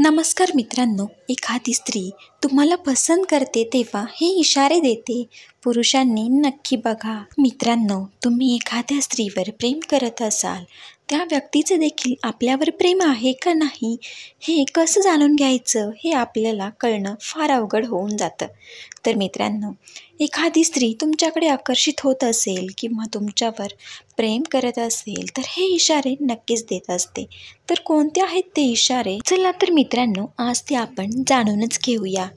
नमस्कार मित्रांनो, एखादी स्त्री तुम्हाला पसंत करते तेव्हा हे इशारे देते. पुरुषांनी नक्की बघा. मित्रांनो, तुम्ही एखाद्या स्त्रीवर प्रेम करत असाल, त्या व्यक्तीचे देखील आपल्यावर प्रेम आहे का नाही हे कसं जाणून घ्यायचं हे आपल्याला कळणं फार अवघड होऊन जातं. तर मित्रांनो, एखादी स्त्री तुमच्याकडे आकर्षित होत असेल किंवा तुमच्यावर प्रेम करत असेल तर हे इशारे नक्कीच देत असते. तर कोणते आहेत ते इशारे? चला तर मित्रांनो, आज ते आपण जाणूनच घेऊया.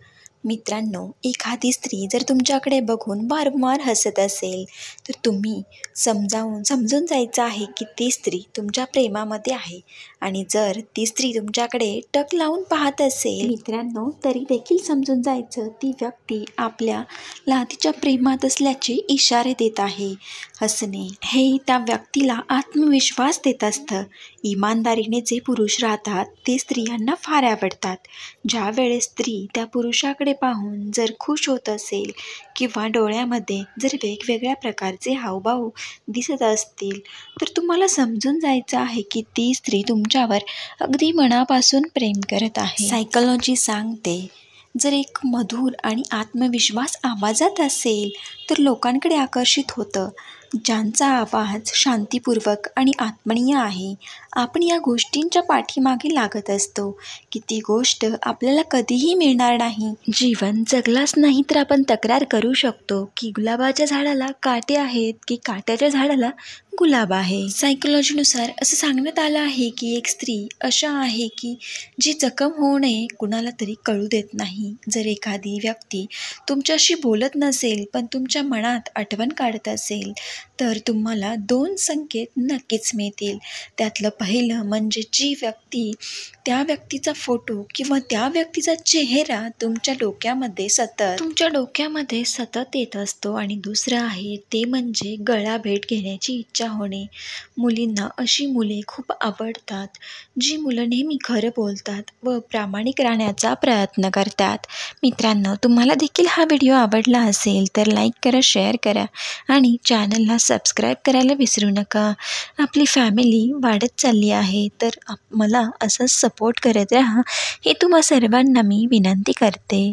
मित्रांनो, एखादी स्त्री जर तुमच्याकडे बघून वारंवार हसत असेल तर तुम्ही समजून जायचं आहे की ती स्त्री तुमच्या प्रेमामध्ये आहे. आणि जर ती स्त्री तुमच्याकडे टक लावून पाहत असेल मित्रांनो, तरी देखील समजून जायचं ती व्यक्ती आपल्याला तिच्या प्रेमात असल्याचे इशारे देत आहे. हसणे हे त्या व्यक्तीला आत्मविश्वास देत असतं. इमानदारीने जे पुरुष राहतात ते स्त्रियांना फार आवडतात. ज्या वेळेस स्त्री त्या पुरुषाकडे पाहून जर खुश होत असेल किंवा डोळ्यामध्ये जर वेगवेगळ्या प्रकारचे हावभाव दिसत असतील तर तुम्हाला समजून जायचं आहे की ती स्त्री तुमच्यावर अगदी मनापासून प्रेम करत आहे. सायकोलॉजी सांगते, जर एक मधुर आणि आत्मविश्वास आवाजात असेल तर लोकांकडे आकर्षित होतं. ज्यांचा आवाज शांतीपूर्वक आणि आत्मीय आहे, आपण या गोष्टींच्या पाठीमागे लागत असतो की ती गोष्ट आपल्याला कधीही मिळणार नाही. जीवन जगलाच नाही तर आपण तक्रार करू शकतो की गुलाबाच्या झाडाला काटे आहेत की काट्याच्या झाडाला गुलाब आहे. सायकोलॉजीनुसार असं सांगण्यात आलं आहे की एक स्त्री अशा आहे की जी जखम होऊ नये कुणाला तरी कळू देत नाही. जर एखादी व्यक्ती तुमच्याशी बोलत नसेल पण तुमच्या मनात आठवण काढत असेल तर तुम्हाला 2 संकेत नक्कीच मिळतील. त्यातलं पहिलं म्हणजे जी व्यक्ती त्या व्यक्तीचा फोटो किंवा त्या व्यक्तीचा चेहरा तुमच्या डोक्यामध्ये सतत येत असतो. आणि दुसरं आहे ते म्हणजे गळा भेट घेण्याची इच्छा होणे. मुलींना अशी मुले खूप आवडतात जी मुलं नेहमी खरं बोलतात व प्रामाणिक राहण्याचा प्रयत्न करतात. मित्रांनो, तुम्हाला देखील हा व्हिडिओ आवडला असेल तर लाईक करा, शेअर करा आणि चॅनलला सबस्क्राईब करायला विसरू नका. आपली फॅमिली वाढत चालली आहे तर मला असंच सपोर्ट करत राहा, हे तुम्हा सर्वांना मी विनंती करते.